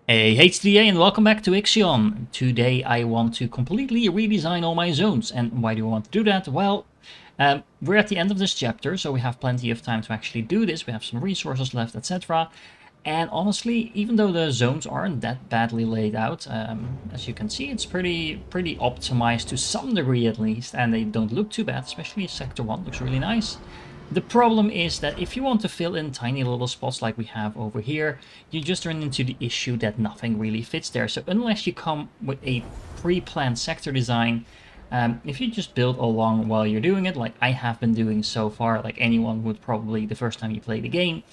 Hey HTDA and welcome back to Ixion. Today I want to completely redesign all my zones. And why do I want to do that? Well, we're at the end of this chapter, so we have plenty of time to actually do this. We have some resources left, etc. And honestly, even though the zones aren't that badly laid out, as you can see, it's pretty optimized to some degree at least, and they don't look too bad, especially Sector 1 looks really nice. The problem is that if you want to fill in tiny little spots like we have over here, you just run into the issue that nothing really fits there. So unless you come with a pre-planned sector design, if you just build along while you're doing it, like I have been doing so far, like anyone would probably the first time you play the game,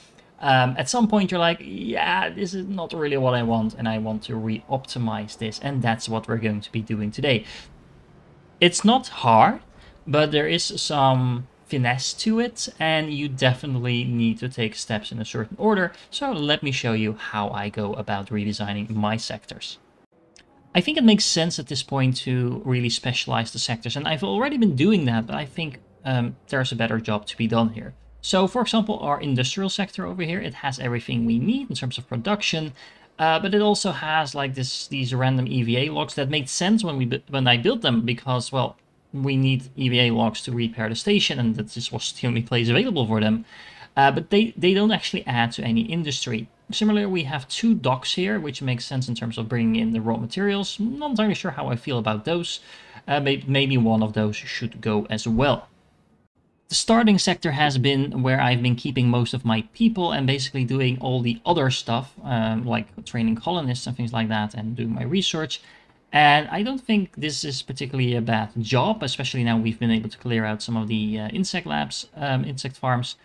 at some point you're like, yeah, this is not really what I want, and I want to re-optimize this, and that's what we're going to be doing today. It's not hard, but there is some finesse to it, and you definitely need to take steps in a certain order. So let me show you how I go about redesigning my sectors. I think it makes sense at this point to really specialize the sectors, and I've already been doing that, but I think there's a better job to be done here. So for example, our industrial sector over here, it has everything we need in terms of production, but it also has like these random EVA logs that made sense when I built them, because, well, we need EVA logs to repair the station, and that this was the only place available for them. But they don't actually add to any industry. Similarly, we have two docks here, which makes sense in terms of bringing in the raw materials. Not entirely sure how I feel about those. Maybe one of those should go as well. The starting sector has been where I've been keeping most of my people and basically doing all the other stuff, like training colonists and things like that, and doing my research. And I don't think this is particularly a bad job, especially now we've been able to clear out some of the insect labs, insect farms.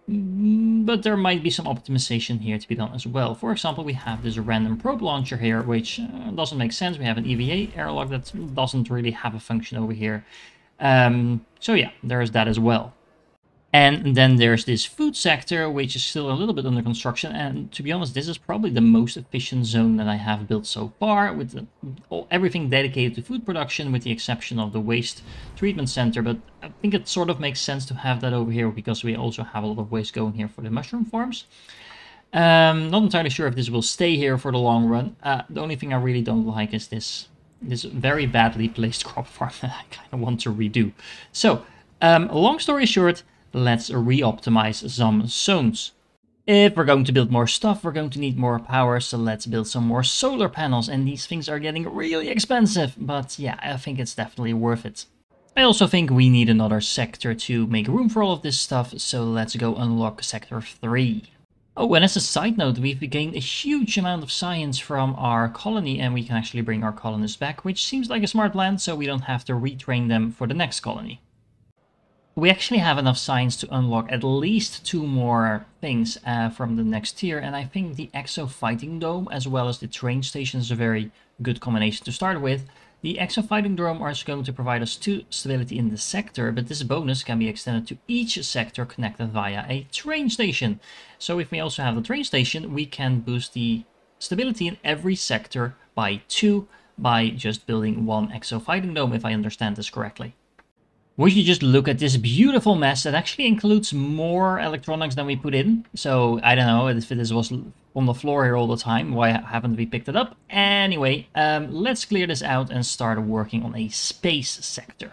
But there might be some optimization here to be done as well. For example, we have this random probe launcher here, which doesn't make sense. We have an EVA airlock that doesn't really have a function over here. So yeah, there's that as well. And then there's this food sector, which is still a little bit under construction. And to be honest, this is probably the most efficient zone that I have built so far, with everything dedicated to food production, with the exception of the waste treatment center. But I think it sort of makes sense to have that over here, because we also have a lot of waste going here for the mushroom farms. Not entirely sure if this will stay here for the long run. The only thing I really don't like is this very badly placed crop farm that I kind of want to redo. So, long story short, let's re-optimize some zones. If we're going to build more stuff, we're going to need more power, so let's build some more solar panels, and these things are getting really expensive, but yeah, I think it's definitely worth it. I also think we need another sector to make room for all of this stuff, so let's go unlock sector 3. Oh, and as a side note, we've gained a huge amount of science from our colony, and we can actually bring our colonists back, which seems like a smart plan, so we don't have to retrain them for the next colony. We actually have enough science to unlock at least 2 more things from the next tier, and I think the Exo Fighting Dome as well as the train station is a very good combination to start with. The Exo Fighting Dome is going to provide us 2 stability in the sector, but this bonus can be extended to each sector connected via a train station. So if we also have the train station, we can boost the stability in every sector by 2 by just building 1 Exo Fighting Dome, if I understand this correctly. Would you just look at this beautiful mess that actually includes more electronics than we put in? So, I don't know if this was on the floor here all the time, why haven't we picked it up? Anyway, let's clear this out and start working on a space sector.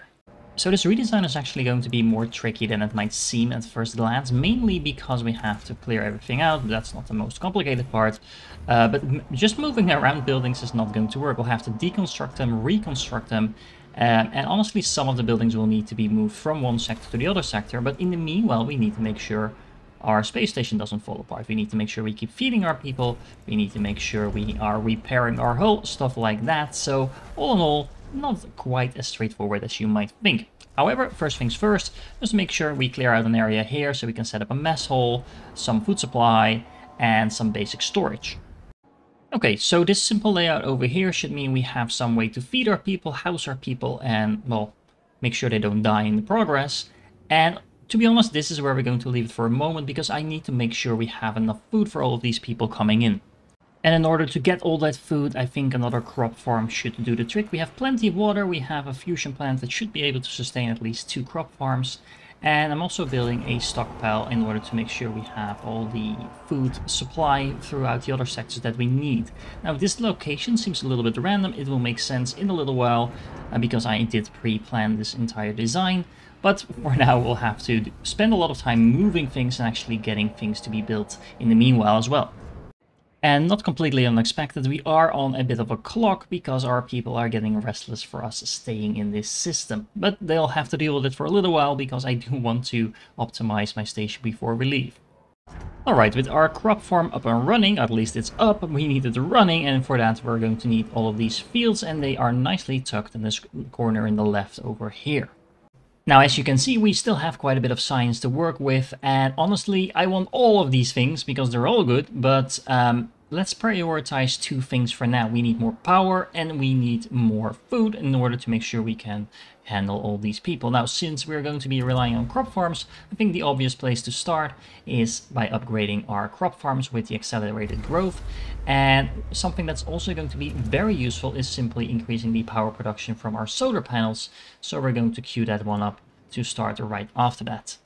So this redesign is actually going to be more tricky than it might seem at first glance, mainly because we have to clear everything out. That's not the most complicated part, but just moving around buildings is not going to work. We'll have to deconstruct them, reconstruct them, and honestly, some of the buildings will need to be moved from one sector to the other sector, but in the meanwhile, we need to make sure our space station doesn't fall apart. We need to make sure we keep feeding our people. We need to make sure we are repairing our hull, stuff like that. So, all in all, not quite as straightforward as you might think. However, first things first, just make sure we clear out an area here so we can set up a mess hall, some food supply, and some basic storage. Okay, so this simple layout over here should mean we have some way to feed our people, house our people, and, well, make sure they don't die in the progress. And to be honest, this is where we're going to leave it for a moment, because I need to make sure we have enough food for all of these people coming in. And in order to get all that food, I think another crop farm should do the trick. We have plenty of water, we have a fusion plant that should be able to sustain at least 2 crop farms. And I'm also building a stockpile in order to make sure we have all the food supply throughout the other sectors that we need. Now, this location seems a little bit random. It will make sense in a little while because I did pre-plan this entire design. But for now, we'll have to spend a lot of time moving things and actually getting things to be built in the meanwhile as well. And not completely unexpected, we are on a bit of a clock because our people are getting restless for us staying in this system. But they'll have to deal with it for a little while because I do want to optimize my station before we leave. Alright, with our crop farm up and running, at least it's up, we need it running, and for that we're going to need all of these fields, and they are nicely tucked in this corner in the left over here. Now, as you can see, we still have quite a bit of science to work with, and honestly, I want all of these things because they're all good, but let's prioritize two things for now. We need more power and we need more food in order to make sure we can handle all these people. Now, since we're going to be relying on crop farms, I think the obvious place to start is by upgrading our crop farms with the accelerated growth. And something that's also going to be very useful is simply increasing the power production from our solar panels. So we're going to queue that one up to start right after that.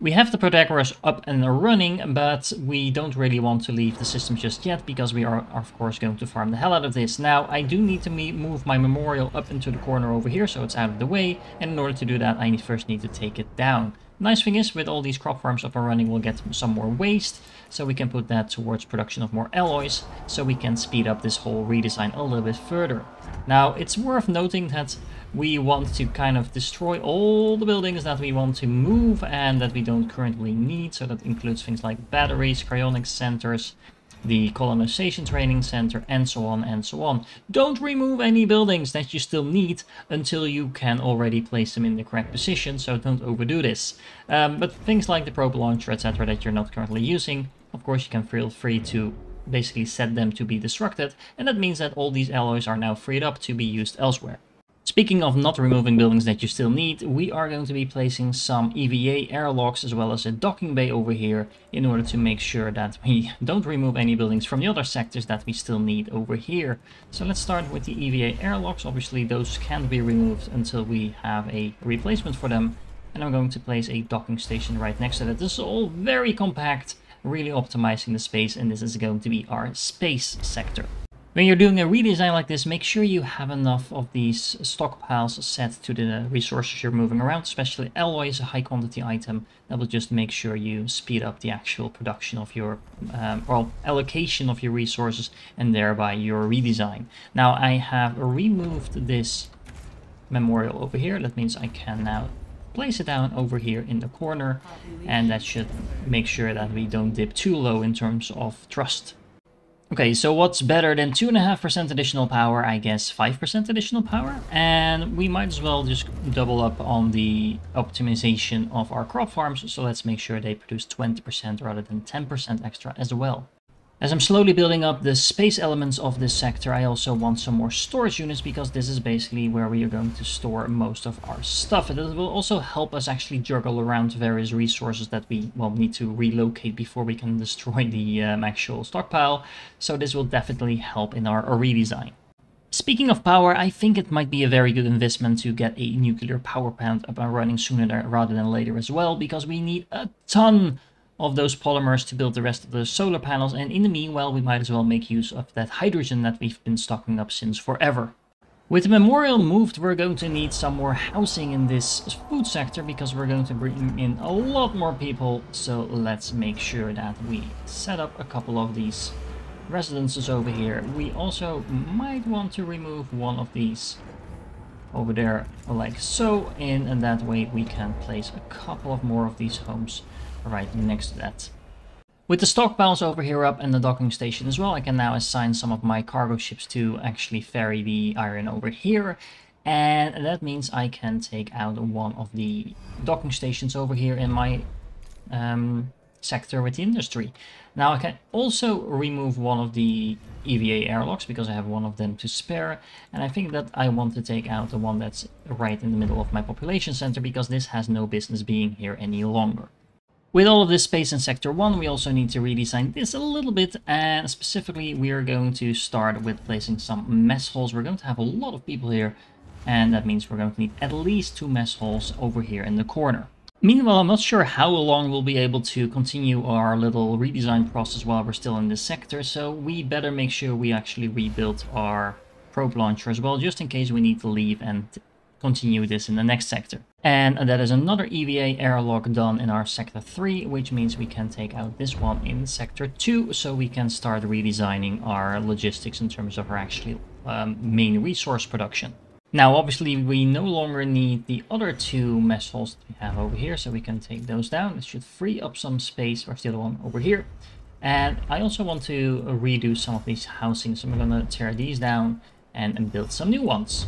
We have the Protagoras up and running, but we don't really want to leave the system just yet because we are, of course, going to farm the hell out of this. Now, I do need to move my memorial up into the corner over here so it's out of the way, and in order to do that, I first need to take it down. Nice thing is, with all these crop farms up and running, we'll get some more waste, so we can put that towards production of more alloys, so we can speed up this whole redesign a little bit further. Now, it's worth noting that we want to kind of destroy all the buildings that we want to move and that we don't currently need, so that includes things like batteries, cryonics centers, the colonization training center, and so on and so on. Don't remove any buildings that you still need until you can already place them in the correct position, so don't overdo this. But things like the probe launcher, etc., that you're not currently using, of course you can feel free to basically set them to be destructed, and that means that all these alloys are now freed up to be used elsewhere. Speaking of not removing buildings that you still need, we are going to be placing some EVA airlocks as well as a docking bay over here in order to make sure that we don't remove any buildings from the other sectors that we still need over here. So let's start with the EVA airlocks. Obviously those can't be removed until we have a replacement for them. And I'm going to place a docking station right next to that. This is all very compact, really optimizing the space, and this is going to be our space sector. When you're doing a redesign like this, make sure you have enough of these stockpiles set to the resources you're moving around, especially alloy is a high quantity item. That will just make sure you speed up the actual production of your, allocation of your resources and thereby your redesign. Now I have removed this memorial over here. That means I can now place it down over here in the corner, and that should make sure that we don't dip too low in terms of trust. Okay, so what's better than 2.5% additional power? I guess 5% additional power, and we might as well just double up on the optimization of our crop farms, so let's make sure they produce 20% rather than 10% extra as well. As I'm slowly building up the space elements of this sector, I also want some more storage units because this is basically where we are going to store most of our stuff. And it will also help us actually juggle around various resources that we need to relocate before we can destroy the actual stockpile. So this will definitely help in our redesign. Speaking of power, I think it might be a very good investment to get a nuclear power plant up and running sooner rather than later as well, because we need a ton of those polymers to build the rest of the solar panels, and in the meanwhile we might as well make use of that hydrogen that we've been stocking up since forever. With the memorial moved, we're going to need some more housing in this food sector because we're going to bring in a lot more people, so let's make sure that we set up a couple of these residences over here. We also might want to remove one of these over there like so, and that way we can place a couple of more of these homes right next to that. With the stockpiles over here up and the docking station as well, I can now assign some of my cargo ships to actually ferry the iron over here, and that means I can take out one of the docking stations over here in my sector with the industry. Now I can also remove one of the EVA airlocks because I have one of them to spare, and I think that I want to take out the one that's right in the middle of my population center because this has no business being here any longer. With all of this space in Sector 1, we also need to redesign this a little bit, and specifically we are going to start with placing some mess halls. We're going to have a lot of people here, and that means we're going to need at least 2 mess halls over here in the corner. Meanwhile, I'm not sure how long we'll be able to continue our little redesign process while we're still in this sector, so we better make sure we actually rebuild our probe launcher as well, just in case we need to leave and continue this in the next sector. And that is another EVA airlock done in our sector 3, which means we can take out this one in sector 2, so we can start redesigning our logistics in terms of our actually main resource production. Now, obviously, we no longer need the other two mess halls that we have over here, so we can take those down. This should free up some space. Where's the other one? Over here. And I also want to redo some of these housings, so I'm going to tear these down and build some new ones.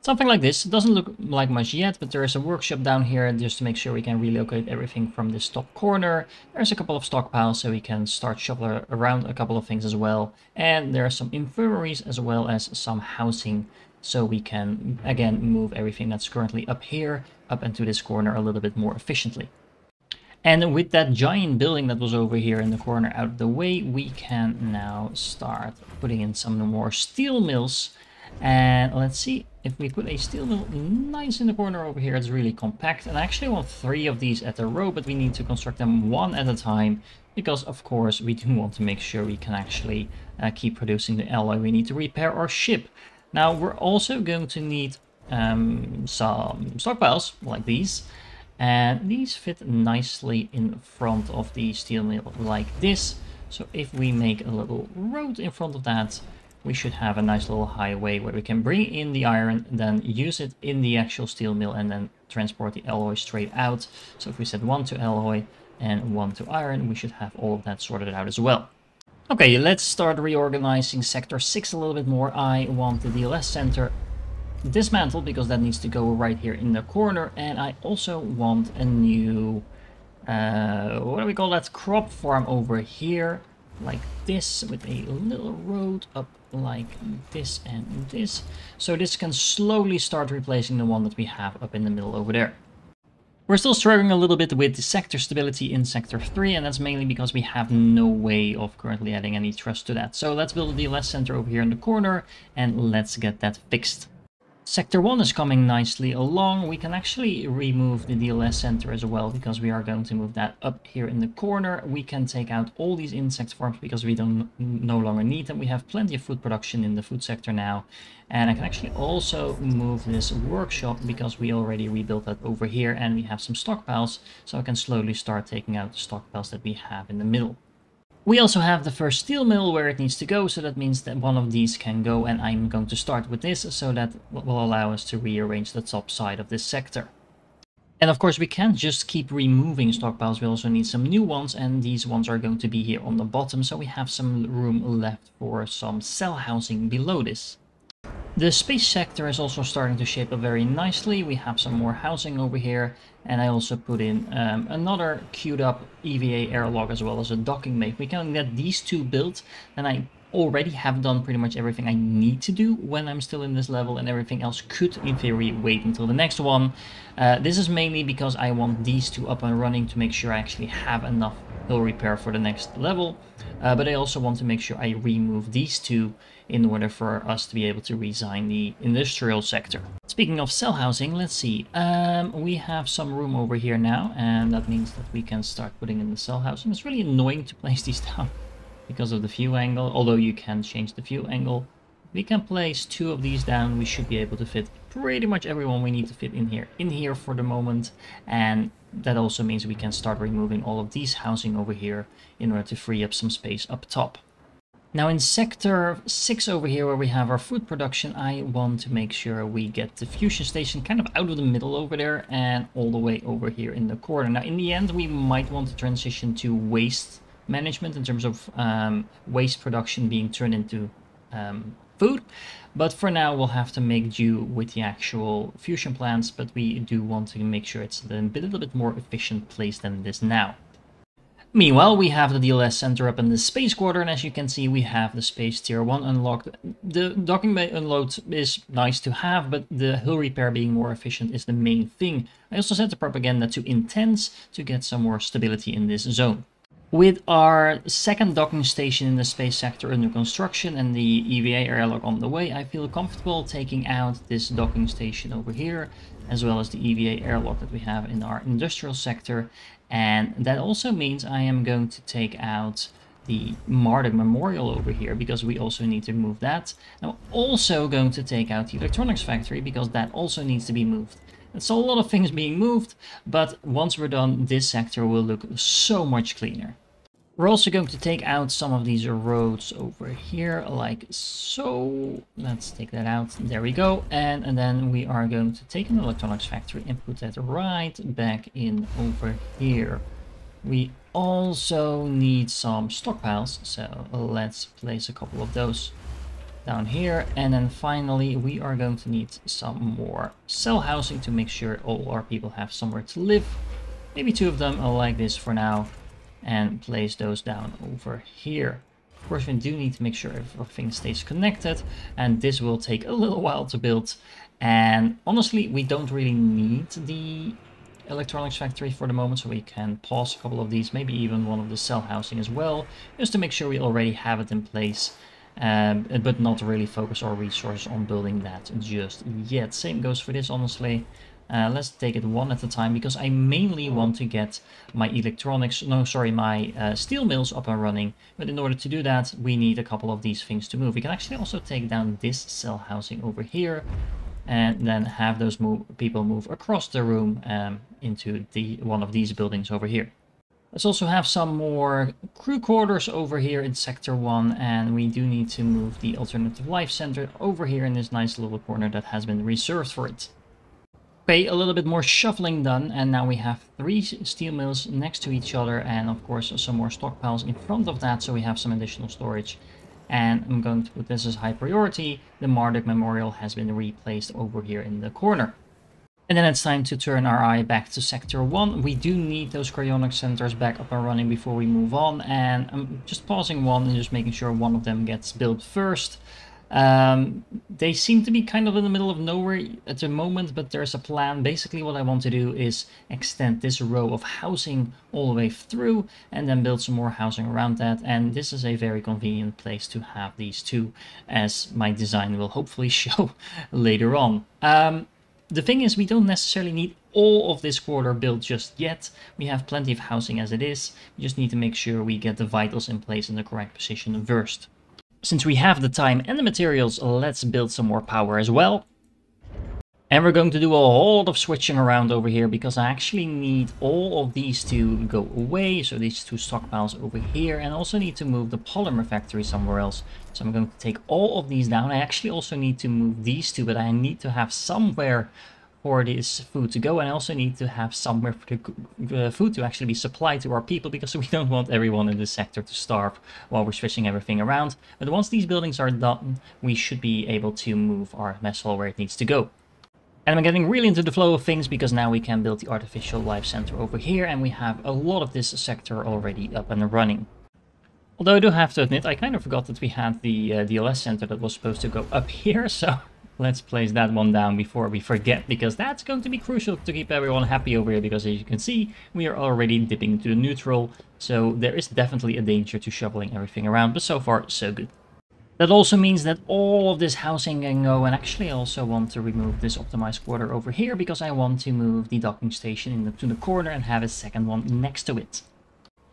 Something like this. It doesn't look like much yet, but there is a workshop down here just to make sure we can relocate everything from this top corner. There's a couple of stockpiles, so we can start shuffling around a couple of things as well. And there are some infirmaries as well as some housing, so we can again move everything that's currently up here up into this corner a little bit more efficiently. And with that giant building that was over here in the corner out of the way, we can now start putting in some more steel mills. And let's see, if we put a steel mill nice in the corner over here, it's really compact. And I actually want 3 of these at a row, but we need to construct them one at a time, because of course we do want to make sure we can actually keep producing the alloy we need to repair our ship. Now, we're also going to need some stockpiles like these, and these fit nicely in front of the steel mill like this. So if we make a little road in front of that, we should have a nice little highway where we can bring in the iron, then use it in the actual steel mill, and then transport the alloy straight out. So if we set 1 to alloy and 1 to iron, we should have all of that sorted out as well. Okay, let's start reorganizing Sector 6 a little bit more. I want the DLS center dismantled because that needs to go right here in the corner. And I also want a new, what do we call that, crop farm over here, like this, with a little road up like this and this. So this can slowly start replacing the one that we have up in the middle over there. We're still struggling a little bit with the sector stability in Sector 3, and that's mainly because we have no way of currently adding any trust to that. So let's build a DLS center over here in the corner, and let's get that fixed. Sector 1 is coming nicely along. We can actually remove the DLS center as well, because we are going to move that up here in the corner. We can take out all these insect farms because we no longer need them. We have plenty of food production in the food sector now. And I can actually also move this workshop because we already rebuilt that over here and we have some stockpiles. So I can slowly start taking out the stockpiles that we have in the middle. We also have the first steel mill where it needs to go, so that means that one of these can go, and I'm going to start with this, so that will allow us to rearrange the top side of this sector. And of course we can't just keep removing stockpiles, we also need some new ones, and these ones are going to be here on the bottom, so we have some room left for some cell housing below this. The space sector is also starting to shape up very nicely. We have some more housing over here, and I also put in another queued up EVA airlock as well as a docking bay. We can get these two built, and I already have done pretty much everything I need to do when I'm still in this level, and everything else could in theory wait until the next one. This is mainly because I want these two up and running to make sure I actually have enough hill repair for the next level, but I also want to make sure I remove these two in order for us to be able to redesign the industrial sector. Speaking of cell housing, let's see. We have some room over here now, and that means that we can start putting in the cell housing. It's really annoying to place these down because of the view angle, although you can change the view angle. We can place 2 of these down. We should be able to fit pretty much everyone we need to fit in here for the moment, and that also means we can start removing all of these housing over here in order to free up some space up top. Now in Sector 6 over here, where we have our food production, I want to make sure we get the fusion station kind of out of the middle over there and all the way over here in the corner. Now in the end, we might want to transition to waste management in terms of waste production being turned into food, but for now we'll have to make do with the actual fusion plants, but we do want to make sure it's a little bit more efficient place than it is now. Meanwhile, we have the DLS center up in the space quarter, and as you can see, we have the space tier 1 unlocked. The docking bay unload is nice to have, but the hill repair being more efficient is the main thing. I also set the propaganda to intense to get some more stability in this zone. With our second docking station in the space sector under construction and the EVA airlock on the way, I feel comfortable taking out this docking station over here, as well as the EVA airlock that we have in our industrial sector. And that also means I am going to take out the Marduk Memorial over here, because we also need to move that. I'm also going to take out the electronics factory, because that also needs to be moved. It's a lot of things being moved, but once we're done, this sector will look so much cleaner. We're also going to take out some of these roads over here, like so. Let's take that out. There we go. And then we are going to take an electronics factory and put that right back in over here. We also need some stockpiles, so let's place a couple of those down here. And then finally we are going to need some more cell housing to make sure all our people have somewhere to live. Maybe 2 of them like this for now, and place those down over here. Of course, we do need to make sure everything stays connected, and this will take a little while to build. And honestly, we don't really need the electronics factory for the moment, so we can pause a couple of these, maybe even one of the cell housing as well, just to make sure we already have it in place, but not really focus our resources on building that just yet. Same goes for this, honestly. Let's take it one at a time, because I mainly want to get my my steel mills up and running. But in order to do that, we need a couple of these things to move. We can actually also take down this cell housing over here, and then have those people move across the room into one of these buildings over here. Let's also have some more crew quarters over here in Sector 1, and we do need to move the Alternative Life Center over here in this nice little corner that has been reserved for it. Okay, a little bit more shuffling done, and now we have 3 steel mills next to each other, and of course some more stockpiles in front of that, so we have some additional storage. And I'm going to put this as high priority. The Marduk Memorial has been replaced over here in the corner. And then it's time to turn our eye back to Sector 1. We do need those cryonic centers back up and running before we move on, and I'm just pausing one and just making sure one of them gets built first. They seem to be kind of in the middle of nowhere at the moment, but there's a plan. Basically what I want to do is extend this row of housing all the way through, and then build some more housing around that. And this is a very convenient place to have these 2, as my design will hopefully show later on. The thing is, we don't necessarily need all of this quarter built just yet. We have plenty of housing as it is. We just need to make sure we get the vitals in place in the correct position first. Since we have the time and the materials, let's build some more power as well. And we're going to do a whole lot of switching around over here, because I actually need all of these to go away. So these 2 stockpiles over here, and also need to move the polymer factory somewhere else. So I'm going to take all of these down. I actually also need to move these 2, but I need to have somewhere for this food to go, and I also need to have somewhere for the food to actually be supplied to our people, because we don't want everyone in this sector to starve while we're switching everything around. But once these buildings are done, we should be able to move our mess hall where it needs to go. And I'm getting really into the flow of things, because now we can build the artificial life center over here, and we have a lot of this sector already up and running. Although I do have to admit, I kind of forgot that we had the DLS center that was supposed to go up here, so let's place that one down before we forget, because that's going to be crucial to keep everyone happy over here, because as you can see, we are already dipping into the neutral, so there is definitely a danger to shoveling everything around, but so far, so good. That also means that all of this housing can go, and actually I also want to remove this optimized quarter over here, because I want to move the docking station to the corner and have a second one next to it.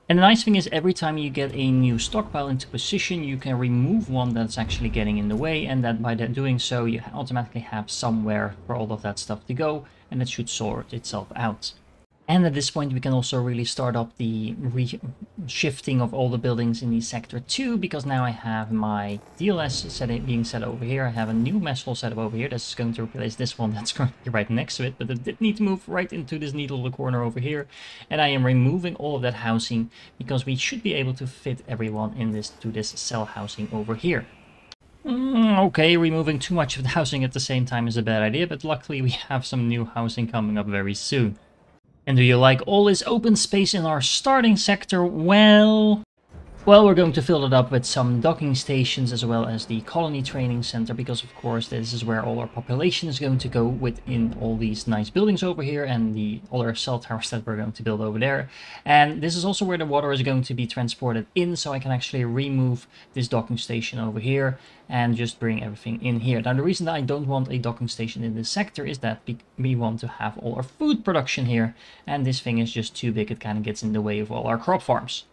And the nice thing is, every time you get a new stockpile into position, you can remove one that's actually getting in the way, and that by doing so, you automatically have somewhere for all of that stuff to go, and it should sort itself out. And at this point, we can also really start up the shifting of all the buildings in the Sector 2, because now I have my DLS being set over here. I have a new mess hall set up over here that's going to replace this one that's currently right next to it, but it did need to move right into this neat little corner over here. And I am removing all of that housing, because we should be able to fit everyone in to this cell housing over here. Okay, removing too much of the housing at the same time is a bad idea, but luckily we have some new housing coming up very soon. And do you like all this open space in our starting sector? Well, Well, we're going to fill it up with some docking stations as well as the colony training center, because of course this is where all our population is going to go within all these nice buildings over here and the other cell towers that we're going to build over there. And this is also where the water is going to be transported in, so I can actually remove this docking station over here and just bring everything in here. Now the reason that I don't want a docking station in this sector is that we want to have all our food production here, and this thing is just too big. It kind of gets in the way of all our crop farms.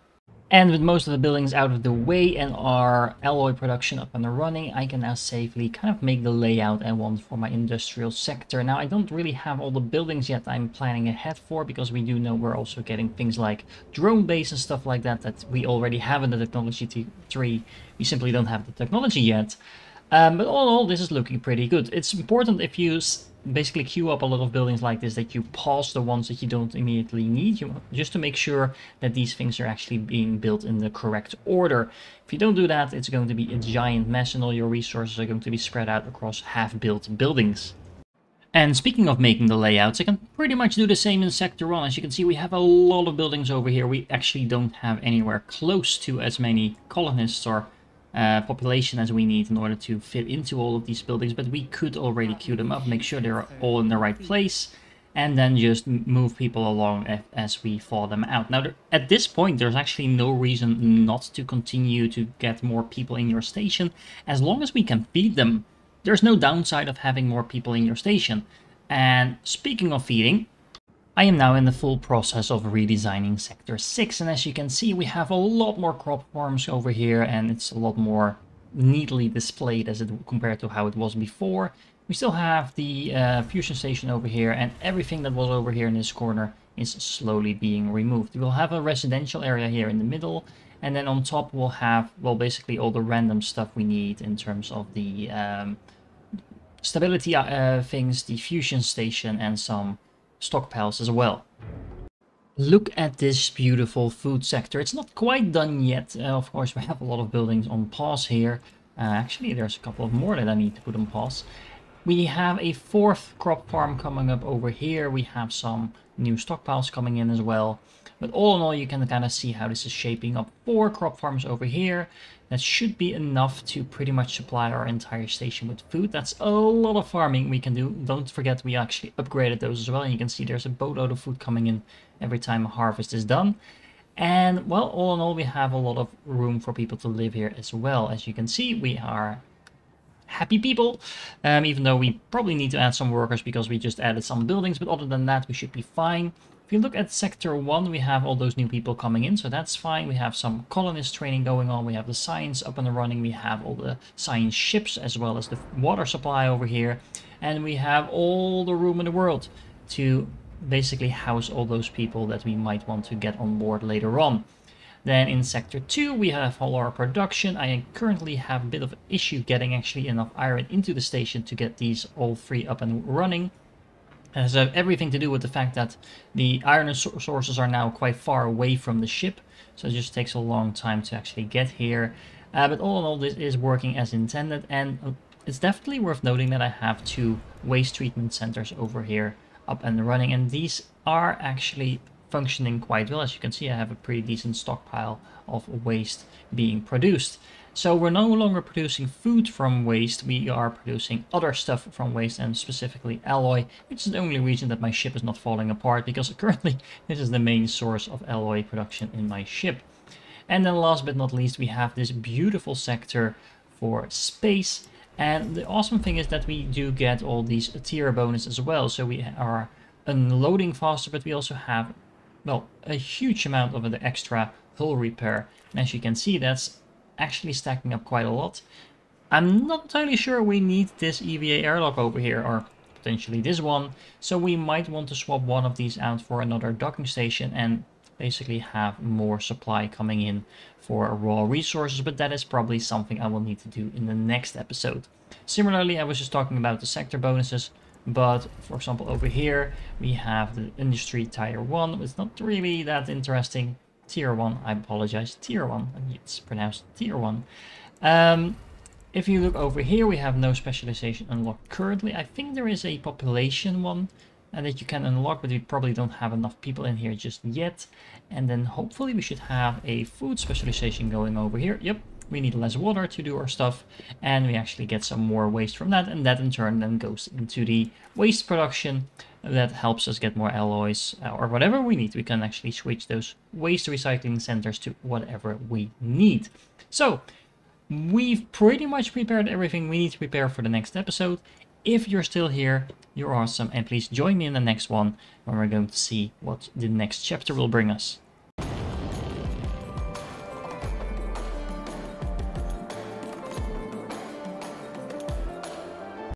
And with most of the buildings out of the way and our alloy production up and running, I can now safely kind of make the layout I want for my industrial sector. Now, I don't really have all the buildings yet I'm planning ahead for, because we do know we're also getting things like drone base and stuff like that that we already have in the technology tree. We simply don't have the technology yet. But all in all, this is looking pretty good. It's important if you basically queue up a lot of buildings like this that you pause the ones that you don't immediately need, just to make sure that these things are actually being built in the correct order. If you don't do that, it's going to be a giant mess and all your resources are going to be spread out across half-built buildings. And speaking of making the layouts, I can pretty much do the same in Sector 1. As you can see, we have a lot of buildings over here. We actually don't have anywhere close to as many colonists or population as we need in order to fit into all of these buildings, but we could already queue them up, make sure they're all in the right place, and then just move people along as we thaw them out. Now, at this point, there's actually no reason not to continue to get more people in your station, as long as we can feed them. There's no downside of having more people in your station. And speaking of feeding, I am now in the full process of redesigning Sector 6, and as you can see, we have a lot more crop farms over here, and it's a lot more neatly displayed as compared to how it was before. We still have the fusion station over here, and everything that was over here in this corner is slowly being removed. We'll have a residential area here in the middle, and then on top we'll have, well, basically all the random stuff we need in terms of the stability things, the fusion station, and some stockpiles as well. Look at this beautiful food sector. It's not quite done yet. Of course, we have a lot of buildings on pause here. Actually, there's a couple of more that I need to put on pause. We have a fourth crop farm coming up over here. We have some new stockpiles coming in as well. But all in all, you can kind of see how this is shaping up. 4 crop farms over here. That should be enough to pretty much supply our entire station with food. That's a lot of farming we can do. Don't forget we actually upgraded those as well. And you can see there's a boatload of food coming in every time a harvest is done. And well, all in all, we have a lot of room for people to live here as well. As you can see, we are happy people, even though we probably need to add some workers because we just added some buildings. But other than that, we should be fine. If you look at Sector 1, we have all those new people coming in, so that's fine. We have some colonist training going on. We have the science up and running. We have all the science ships as well as the water supply over here. And we have all the room in the world to basically house all those people that we might want to get on board later on. Then in Sector 2, we have all our production. I currently have a bit of an issue getting actually enough iron into the station to get these all 3 up and running. It has everything to do with the fact that the iron sources are now quite far away from the ship, so it just takes a long time to actually get here. But all in all, this is working as intended, and it's definitely worth noting that I have 2 waste treatment centers over here up and running, and these are actually functioning quite well. As you can see, I have a pretty decent stockpile of waste being produced. So we're no longer producing food from waste, we are producing other stuff from waste, and specifically alloy, which is the only reason that my ship is not falling apart, because currently this is the main source of alloy production in my ship. And then last but not least, we have this beautiful sector for space, and the awesome thing is that we do get all these tier bonuses as well, so we are unloading faster, but we also have, well, a huge amount of the extra hull repair, and as you can see, that's actually stacking up quite a lot. I'm not entirely sure we need this EVA airlock over here, or potentially this one, so we might want to swap one of these out for another docking station and basically have more supply coming in for raw resources, but that is probably something I will need to do in the next episode. Similarly, I was just talking about the sector bonuses, but for example over here we have the industry tier 1. It's not really that interesting. Tier 1, I apologize, tier 1, it's pronounced tier 1. If you look over here, we have no specialization unlocked currently. I think there is a population one, and that you can unlock, but we probably don't have enough people in here just yet. And then hopefully we should have a food specialization going over here. Yep, we need less water to do our stuff, and we actually get some more waste from that, and that in turn then goes into the waste production that helps us get more alloys or whatever we need. We can actually switch those waste recycling centers to whatever we need. So we've pretty much prepared everything we need to prepare for the next episode. If you're still here, you're awesome, and please join me in the next one when we're going to see what the next chapter will bring us.